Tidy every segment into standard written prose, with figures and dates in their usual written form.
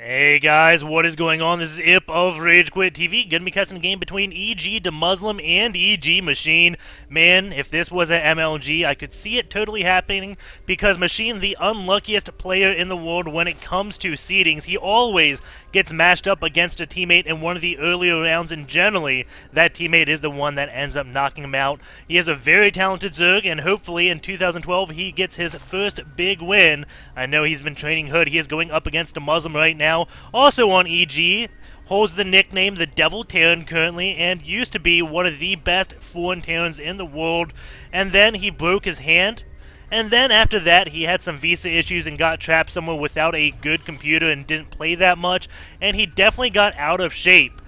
Hey guys, what is going on? This is Ip of Rage Quit TV. Gonna be casting a game between EG.Demuslim and EG.Machine. Man, if this was an MLG, I could see it totally happening because Machine, the unluckiest player in the world when it comes to seedings, he always gets matched up against a teammate in one of the earlier rounds, and generally, that teammate is the one that ends up knocking him out. He is a very talented Zerg, and hopefully in 2012 he gets his first big win. I know he's been training Hood. He is going up against a Muslim right now. Also on EG, holds the nickname the Devil Terran currently, and used to be one of the best foreign Terrans in the world, and then he broke his hand, and then after that he had some visa issues and got trapped somewhere without a good computer and didn't play that much, and he definitely got out of shape,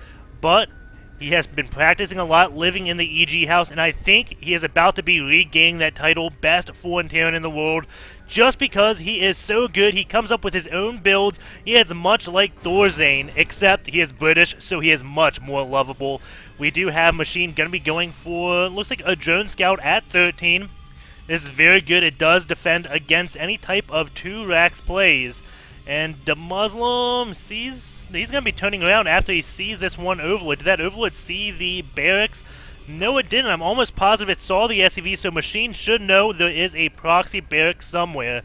but he has been practicing a lot, living in the EG house, and I think he is about to be regaining that title, best foreign Terran in the world, just because he is so good. He comes up with his own builds. He is much like Thorzane, except he is British, so he is much more lovable. We do have Machine going to be going for, looks like a drone scout at 13. This is very good. It does defend against any type of 2-racks plays. And Demuslim sees, he's going to be turning around after he sees this one overlord. Did that overlord see the barracks? No, it didn't. I'm almost positive it saw the SCV, so Machine should know there is a proxy barrack somewhere.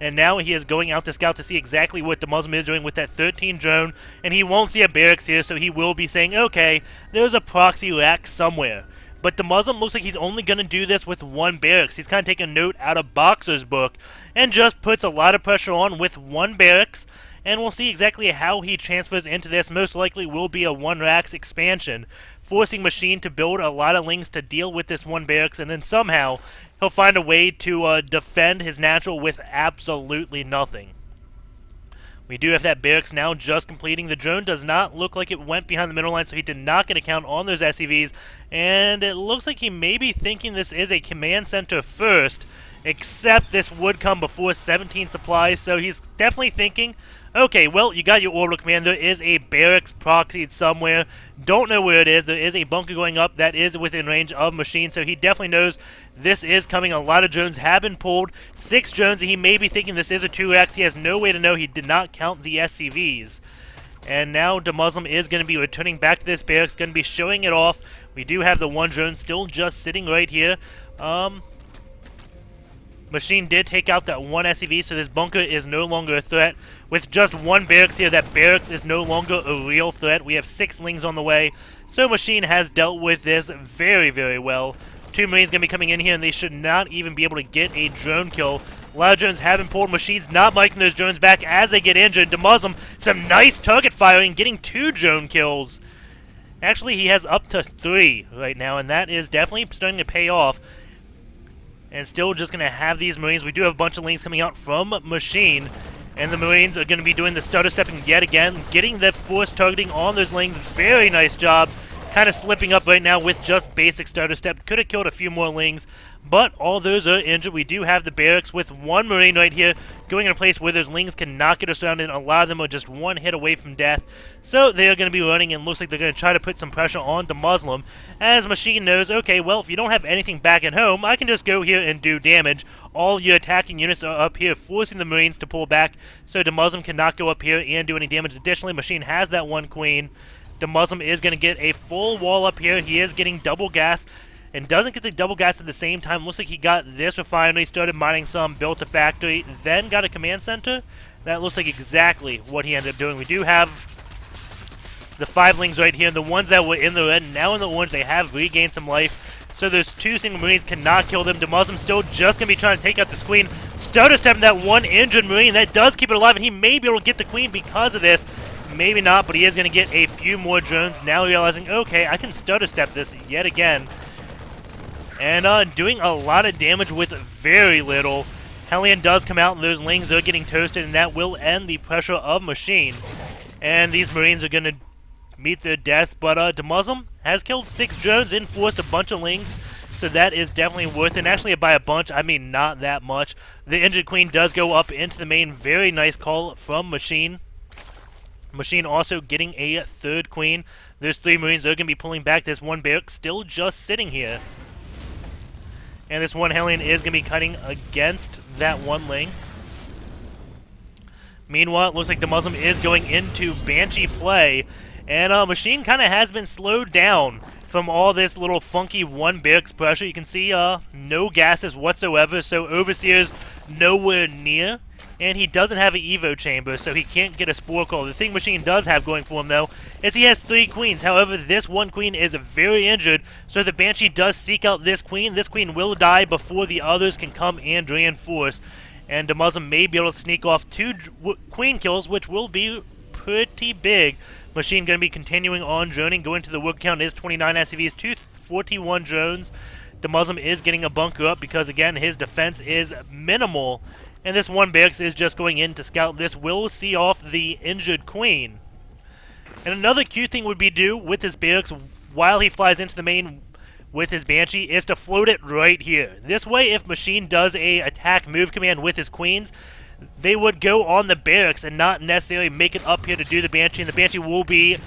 And now he is going out to scout to see exactly what Demuslim is doing with that 13 drone, and he won't see a barracks here, so he will be saying, okay, there's a proxy rack somewhere. But Demuslim looks like he's only going to do this with one barracks. He's kind of taking a note out of Boxer's book and just puts a lot of pressure on with one barracks. And we'll see exactly how he transfers into this. Most likely will be a 1-racks expansion, forcing Machine to build a lot of links to deal with this one barracks, and then somehow he'll find a way to defend his natural with absolutely nothing. We do have that barracks now just completing. The drone does not look like it went behind the middle line, so he did not get a count on those SCVs, and it looks like he may be thinking this is a command center first, except this would come before 17 supplies, so he's definitely thinking, okay, well, you got your orbital command. There is a barracks proxied somewhere. Don't know where it is. There is a bunker going up that is within range of Machine, so he definitely knows this is coming. A lot of drones have been pulled. 6 drones, and he may be thinking this is a 2X. He has no way to know. He did not count the SCVs. And now Demuslim is going to be returning back to this barracks, going to be showing it off. We do have the one drone still just sitting right here. Machine did take out that one SCV, so this bunker is no longer a threat. With just one barracks here, that barracks is no longer a real threat. We have 6 lings on the way, so Machine has dealt with this very, very well. 2 Marines going to be coming in here, and they should not even be able to get a drone kill. A lot of drones have been pulled. Machine's not miking those drones back as they get injured. Demuslim, some nice target firing, getting 2 drone kills. Actually, he has up to 3 right now, and that is definitely starting to pay off. And still just going to have these Marines. We do have a bunch of links coming out from Machine. And the Marines are going to be doing the stutter stepping yet again. Getting the force targeting on those lings. Very nice job. Kind of slipping up right now with just basic starter step. Could have killed a few more lings. But all those are injured. We do have the barracks with 1 Marine right here. Going in a place where those lings cannot get us around. And a lot of them are just 1 hit away from death. So they are going to be running. And looks like they're going to try to put some pressure on Demuslim. As Machine knows, okay, well, if you don't have anything back at home, I can just go here and do damage. All your attacking units are up here, forcing the Marines to pull back, so Demuslim cannot go up here and do any damage. Additionally, Machine has that 1 Queen. Demuslim is going to get a full wall up here. He is getting double gas, and doesn't get the double gas at the same time. Looks like he got this refinery, started mining some, built a factory, then got a command center. That looks like exactly what he ended up doing. We do have the 5 lings right here, and the ones that were in the red, now in the orange, they have regained some life. So those 2 single Marines cannot kill them. Demuslim still just going to be trying to take out this Queen. Stutter stepping that 1 injured Marine. That does keep it alive, and he may be able to get the Queen because of this. Maybe not, but he is going to get a few more drones. Now realizing, okay, I can stutter step this yet again. And doing a lot of damage with very little. Hellion does come out, and those lings are getting toasted, and that will end the pressure of Machine. And these Marines are going to meet their death, but Demuslim has killed 6 drones and forced a bunch of lings, so that is definitely worth it. And actually, by a bunch, I mean not that much. The injured Queen does go up into the main. Very nice call from Machine. Machine also getting a 3rd Queen. Those 3 Marines are going to be pulling back. This 1 barrack still just sitting here. And this 1 Hellion is going to be cutting against that 1 ling. Meanwhile, it looks like EG.Demuslim is going into Banshee play, and Machine kind of has been slowed down from all this little funky one barracks pressure. You can see no gases whatsoever, so Overseer's nowhere near, and he doesn't have an Evo chamber, so he can't get a Spore Call. The thing Machine does have going for him, though, is he has 3 queens. However, this one queen is very injured, so the Banshee does seek out this queen. This queen will die before the others can come and reinforce, and EG.Demuslim may be able to sneak off 2 queen kills, which will be pretty big. Machine going to be continuing on droning. Going to the work count is 29 SCVs, 241 drones. EG.Demuslim is getting a bunker up because, again, his defense is minimal. And this one barracks is just going in to scout. This will see off the injured queen. And another cute thing would be do with this barracks while he flies into the main with his Banshee is to float it right here. This way, if Machine does a attack move command with his queens, they would go on the barracks and not necessarily make it up here to do the Banshee, and the Banshee will be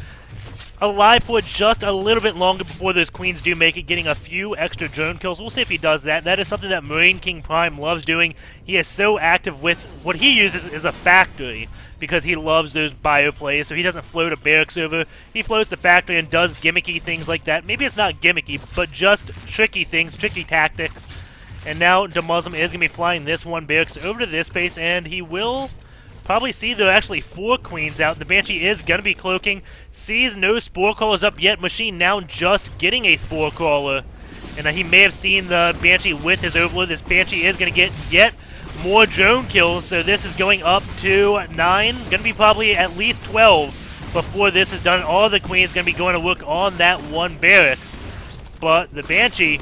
alive for just a little bit longer before those queens do make it, getting a few extra drone kills. We'll see if he does that. That is something that Marine King Prime loves doing. He is so active with what he uses is a factory because he loves those bio plays, so he doesn't float a barracks over. He floats the factory and does gimmicky things like that. Maybe it's not gimmicky, but just tricky things, tricky tactics. And now EG.Demuslim is going to be flying this one barracks over to this base, and he will probably see there are actually 4 queens out. The Banshee is going to be cloaking. Sees no Spore Crawlers up yet. Machine now just getting a Spore Crawler. And he may have seen the Banshee with his Overlord. This Banshee is going to get yet more drone kills. So this is going up to 9. Going to be probably at least 12 before this is done. All the queens going to be going to work on that one barracks. But the Banshee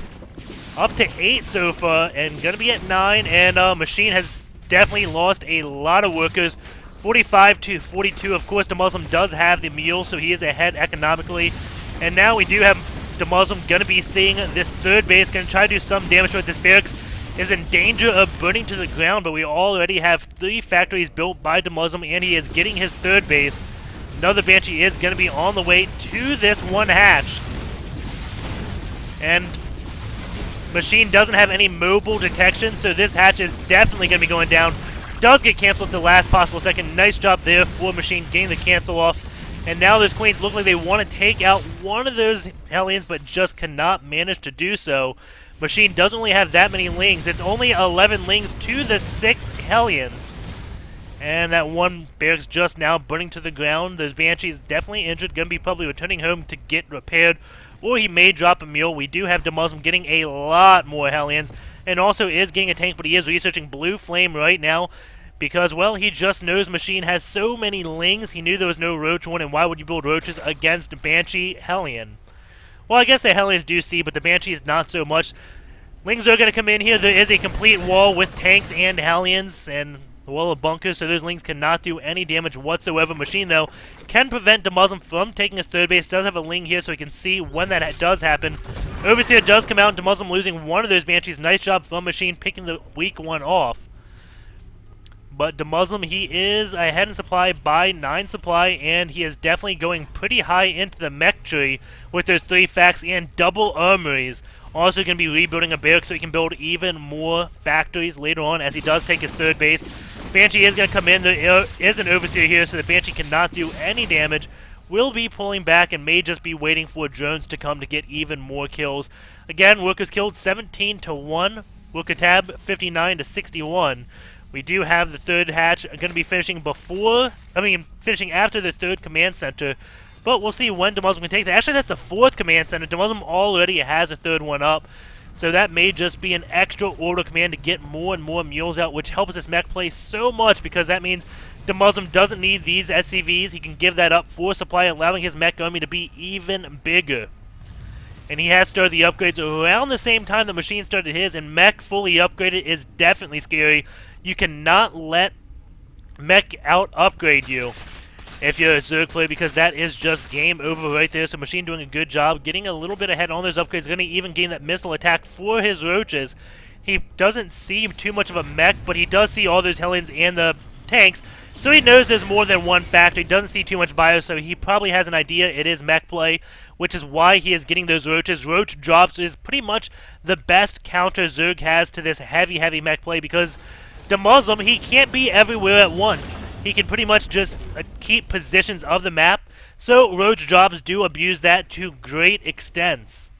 up to 8 so far and going to be at 9. And Machine has definitely lost a lot of workers, 45 to 42. Of course, EG.Demuslim does have the mule, so he is ahead economically. And now we do have EG.Demuslim going to be seeing this 3rd base, going to try to do some damage to it. This barracks is in danger of burning to the ground, but we already have 3 factories built by EG.Demuslim, and he is getting his 3rd base. Another Banshee is going to be on the way to this one hatch. And Machine doesn't have any mobile detection, so this hatch is definitely going to be going down. Does get canceled at the last possible second. Nice job there for Machine getting the cancel off. And now those queens look like they want to take out one of those Hellions, but just cannot manage to do so. Machine doesn't really have that many lings. It's only 11 lings to the 6 Hellions. And that one barracks just now burning to the ground. Those Banshees definitely injured. Going to be probably returning home to get repaired. Or he may drop a mule. We do have EG.Demuslim getting a lot more Hellions. And also is getting a tank, but he is researching Blue Flame right now. Because, well, he just knows Machine has so many lings. He knew there was no Roach one, and why would you build Roaches against Banshee Hellion? Well, I guess the Hellions do see, but the Banshees not so much. Lings are going to come in here. There is a complete wall with tanks and Hellions, and a wall of bunkers, so those Lings cannot do any damage whatsoever. Machine, though, can prevent EG.Demuslim from taking his 3rd base. Does have a Ling here, so he can see when that does happen. Overseer does come out, and EG.Demuslim losing one of those Banshees. Nice job from Machine picking the weak one off. But EG.Demuslim, he is ahead in supply by 9 supply, and he is definitely going pretty high into the mech tree with those 3 facts and double armories. Also going to be rebuilding a barrack so he can build even more factories later on as he does take his 3rd base. Banshee is going to come in. There is an Overseer here, so the Banshee cannot do any damage. Will be pulling back and may just be waiting for drones to come to get even more kills. Again, workers killed 17 to 1. Worker tab 59 to 61. We do have the 3rd hatch going to be finishing finishing after the 3rd command center. But we'll see when EG.Demuslim can take that. Actually, that's the 4th command center. EG.Demuslim already has a 3rd one up. So that may just be an extra order command to get more and more mules out, which helps this mech play so much because that means EG.Demuslim doesn't need these SCVs. He can give that up for supply, allowing his mech army to be even bigger. And he has started the upgrades around the same time the Machine started his, and mech fully upgraded is definitely scary. You cannot let mech out-upgrade you if you're a Zerg player, because that is just game over right there. So Machine doing a good job, getting a little bit ahead on those upgrades, going to even gain that missile attack for his Roaches. He doesn't see too much of a mech, but he does see all those Hellions and the tanks, so he knows there's more than one factory. Doesn't see too much bio, so he probably has an idea it is mech play, which is why he is getting those Roaches. Roach drops is pretty much the best counter Zerg has to this heavy mech play, because EG.Demuslim, he can't be everywhere at once. he can pretty much just keep positions of the map. So roach drops do abuse that to great extents.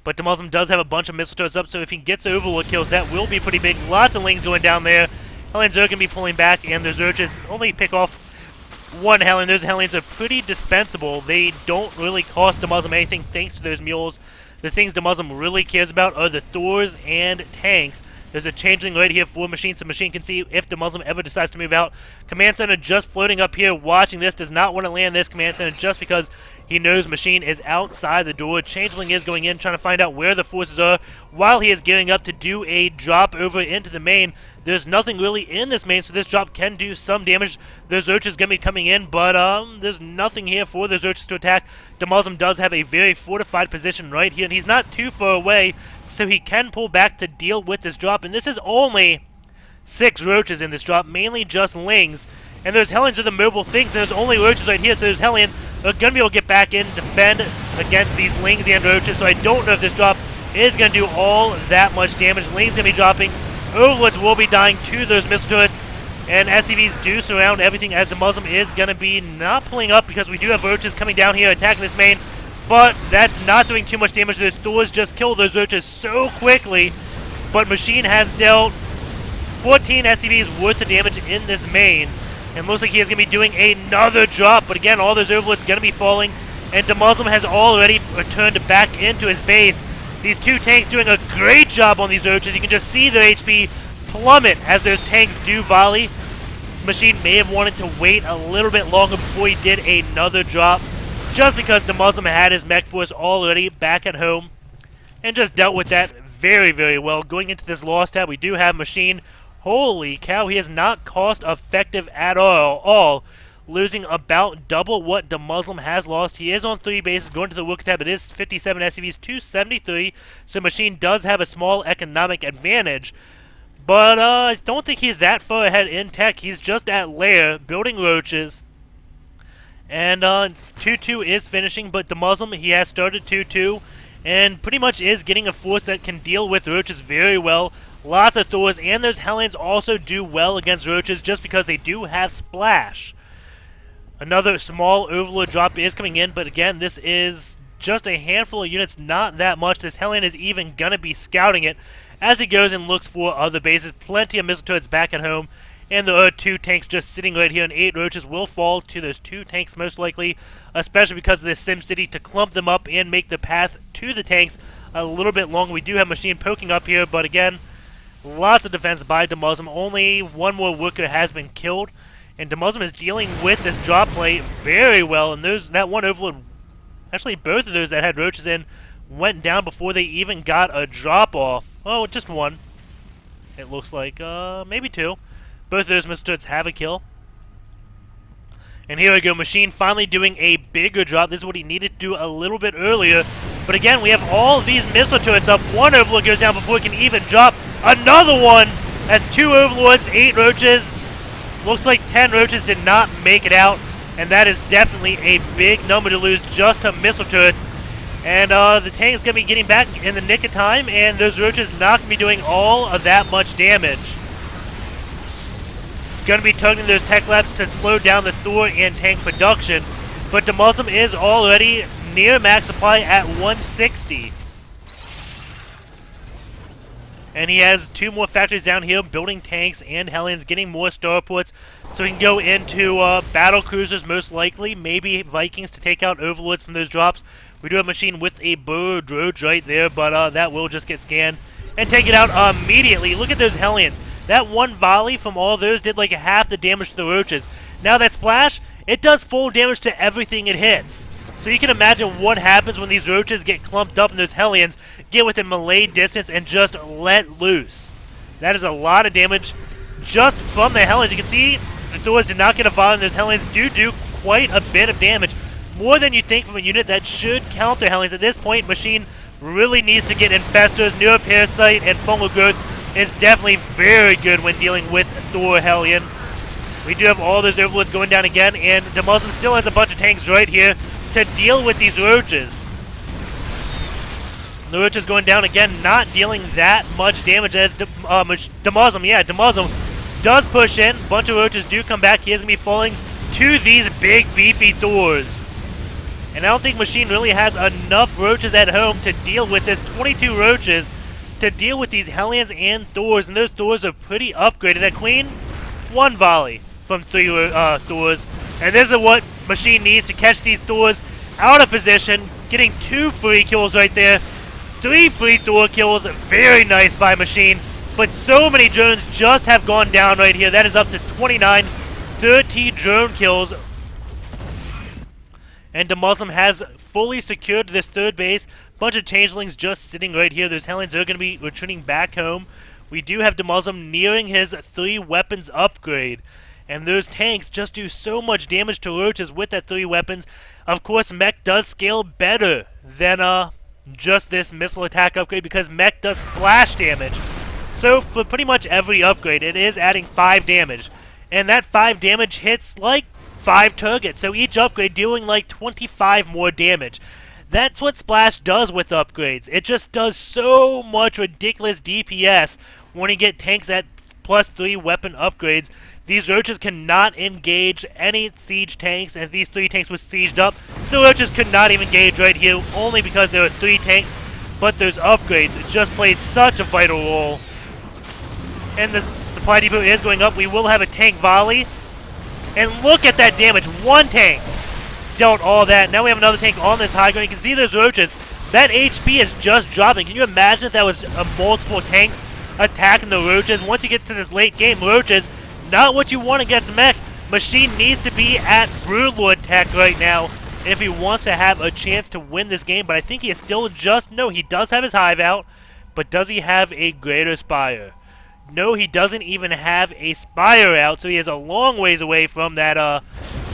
But DeMuslim does have a bunch of missile turrets up, so if he gets Overlord kills, that will be pretty big. Lots of Lings going down there. Hellions are going to be pulling back, and those roaches only pick off one Hellion. Those Hellions are pretty dispensable. They don't really cost DeMuslim anything thanks to those mules. The things DeMuslim really cares about are the Thors and tanks. There's a changeling right here for Machine, so Machine can see if DeMuslim ever decides to move out. Command Center just floating up here, watching this, does not want to land this Command Center just because he knows Machine is outside the door. Changeling is going in, trying to find out where the forces are while he is gearing up to do a drop over into the main. There's nothing really in this main, so this drop can do some damage. Those roaches going to be coming in, but there's nothing here for those roaches to attack. DeMuslim does have a very fortified position right here, and he's not too far away, so he can pull back to deal with this drop. And this is only 6 roaches in this drop, mainly just Lings. And those Hellions are the mobile things, and there's only roaches right here, so those Hellions are going to be able to get back in, defend against these Lings and roaches. So I don't know if this drop is going to do all that much damage. Lings going to be dropping. Overlords will be dying to those missile turrets, and SCVs do surround everything as DeMuslim is going to be not pulling up because we do have roaches coming down here attacking this main, but that's not doing too much damage. Those Thors just kill those roaches so quickly, but Machine has dealt 14 SCVs worth of damage in this main, and looks like he is going to be doing another drop, but again, all those Overlords are going to be falling, and DeMuslim has already returned back into his base. These 2 tanks doing a great job on these roaches. You can just see their HP plummet as those tanks do volley. Machine may have wanted to wait a little bit longer before he did another drop, just because DeMuslim had his mech force already back at home and just dealt with that very, very well. Going into this loss tab, we do have Machine. Holy cow, he is not cost effective at all. Losing about double what DeMuslim has lost. He is on 3 bases. Going to the Wook tab, it is 57 SCVs, 273. So Machine does have a small economic advantage. But I don't think he's that far ahead in tech. He's just at lair, building roaches. And 2-2 is finishing, but DeMuslim, he has started 2-2. And pretty much is getting a force that can deal with roaches very well. Lots of Thors, and those Hellions also do well against roaches just because they do have Splash. Another small Overlord drop is coming in, but again, this is just a handful of units, not that much. This Hellion is even going to be scouting it as he goes and looks for other bases. Plenty of missile turrets back at home, and there are 2 tanks just sitting right here, and 8 roaches will fall to those 2 tanks most likely, especially because of this SimCity to clump them up and make the path to the tanks a little bit longer. We do have Machine poking up here, but again, lots of defense by DeMuslim. Only 1 more worker has been killed. And DeMuslim is dealing with this drop play very well. And that one Overlord, actually both of those that had roaches in, went down before they even got a drop off. Oh, just 1. It looks like, maybe 2. Both of those missile turrets have a kill. And here we go, Machine finally doing a bigger drop. This is what he needed to do a little bit earlier. But again, we have all of these missile turrets up. 1 Overlord goes down before he can even drop another one. That's 2 Overlords, 8 roaches. Looks like 10 roaches did not make it out, and that is definitely a big number to lose just to missile turrets. And the tank is going to be getting back in the nick of time, and those roaches not going to be doing all of that much damage. Going to be targeting those tech labs to slow down the Thor and tank production, but DeMuslim is already near max supply at 160. And he has 2 more factories down here building tanks and Hellions, getting more starports, so he can go into battle cruisers most likely, maybe Vikings to take out Overlords from those drops. We do have a Machine with a bird droge right there, but that will just get scanned and take it out immediately. Look at those Hellions. That 1 volley from all those did like half the damage to the roaches. Now that Splash, it does full damage to everything it hits. So you can imagine what happens when these roaches get clumped up and those Hellions get within melee distance and just let loose. That is a lot of damage just from the Hellions. You can see the Thors did not get a volley, and those Hellions do quite a bit of damage. More than you think from a unit that should counter Hellions. At this point, Machine really needs to get Infestors. Neuroparasite and Fungal Growth is definitely very good when dealing with Thor Hellion. We do have all those Overlords going down again, and DeMuslim still has a bunch of tanks right here to deal with these roaches. The roaches going down again, not dealing that much damage as DeMuslim. Yeah, DeMuslim does push in. Bunch of roaches do come back. He is going to be falling to these big, beefy Thors. And I don't think Machine really has enough roaches at home to deal with this. 22 roaches to deal with these Hellions and Thors. And those Thors are pretty upgraded. That Queen, 1 volley from 3 Thors. And this is what Machine needs to catch these Thors out of position. Getting 2 free kills right there. 3 free Thor kills. Very nice by Machine. But so many drones just have gone down right here. That is up to 29. 30 drone kills. And Demuslim has fully secured this 3rd base. Bunch of changelings just sitting right here. Those Hellions are going to be retreating back home. We do have Demuslim nearing his 3 weapons upgrade. And those tanks just do so much damage to roaches with that 3 weapons. Of course, Mech does scale better than just this missile attack upgrade because Mech does splash damage. So for pretty much every upgrade, it is adding 5 damage. And that 5 damage hits like 5 targets. So each upgrade doing like 25 more damage. That's what Splash does with upgrades. It just does so much ridiculous DPS when you get tanks at +3 weapon upgrades. These roaches cannot engage any siege tanks, and if these 3 tanks were sieged up, the roaches could not even engage right here, only because there were 3 tanks. But those upgrades just play such a vital role. And the supply depot is going up. We will have a tank volley. And look at that damage. 1 tank dealt all that. Now we have another tank on this high ground. You can see those roaches. That HP is just dropping. Can you imagine if that was multiple tanks attacking the roaches? Once you get to this late game, roaches, not what you want against Mech. Machine needs to be at Broodlord tech right now if he wants to have a chance to win this game. But I think he is still just... No, he does have his hive out. But does he have a greater spire? No, he doesn't even have a spire out, so he is a long ways away from that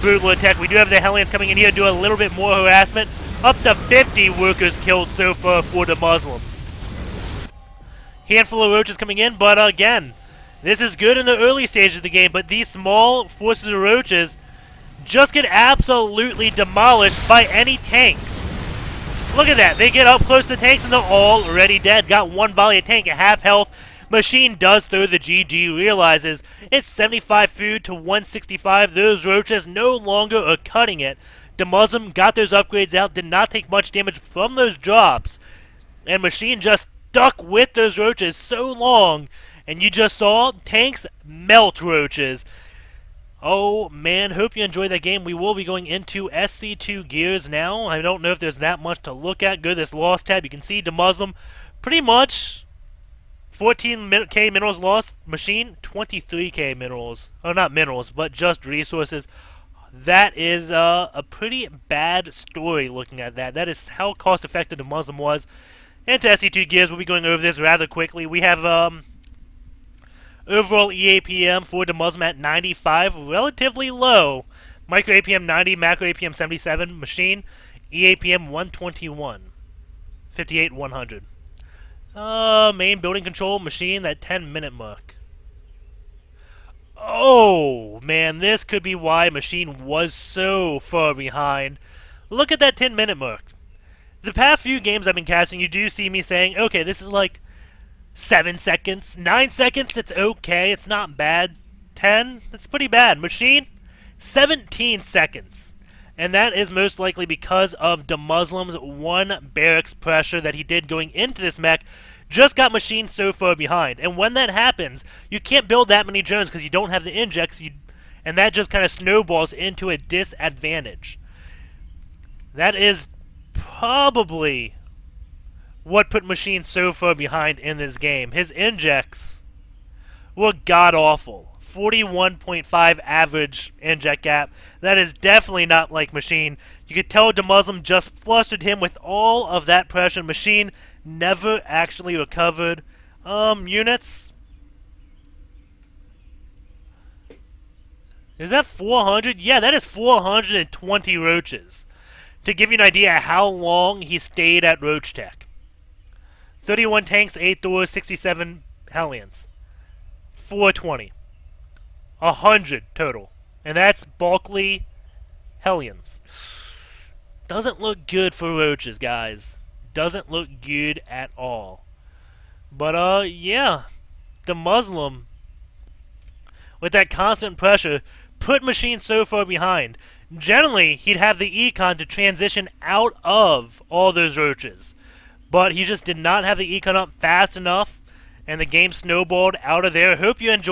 Broodlord tech. We do have the Hellions coming in here to do a little bit more harassment. Up to 50 workers killed so far for Demuslim. Handful of roaches coming in, but again, this is good in the early stages of the game, but these small forces of roaches just get absolutely demolished by any tanks. Look at that. They get up close to the tanks and they're already dead. Got 1 volley of tank at half health. Machine does throw the GG, realizes it's 75 food to 165. Those roaches no longer are cutting it. Demuslim got those upgrades out, did not take much damage from those drops. And Machine just stuck with those roaches so long. And you just saw tanks melt roaches. Oh man, hope you enjoyed that game. We will be going into SC2 gears now. I don't know if there's that much to look at. Go to this loss tab. You can see Demuslim pretty much 14k minerals lost. Machine 23k minerals. Oh, not minerals, but just resources. That is a pretty bad story looking at that. That is how cost effective Demuslim was. Into SC2 gears, we'll be going over this rather quickly. We have overall EAPM for Demuslim at 95, relatively low. Micro APM 90, macro APM 77. Machine EAPM 121, 58 100. Main building control, Machine, that 10-minute mark. Oh, man, this could be why Machine was so far behind. Look at that 10-minute mark. The past few games I've been casting, you do see me saying, okay, this is like 7 seconds. 9 seconds, it's okay, it's not bad. 10, it's pretty bad. Machine, 17 seconds. And that is most likely because of Demuslim's 1 barracks pressure that he did going into this mech. Just got Machine so far behind. And when that happens, you can't build that many drones because you don't have the injects. And that just kind of snowballs into a disadvantage. That is probably what put Machine so far behind in this game. His injects were god-awful. 41.5 average inject gap. That is definitely not like Machine. You could tell Demuslim just flustered him with all of that pressure. Machine never actually recovered. Units. Is that 400? Yeah, that is 420 roaches. To give you an idea how long he stayed at Roach Tech. 31 tanks, 8 Thors, 67 Hellions. 420. 100 total. And that's bulkly Hellions. Doesn't look good for roaches, guys. Doesn't look good at all. But, yeah. Demuslim with that constant pressure, put Machine so far behind. Generally, he'd have the econ to transition out of all those roaches. But he just did not have the econ up fast enough, and the game snowballed out of there. Hope you enjoyed.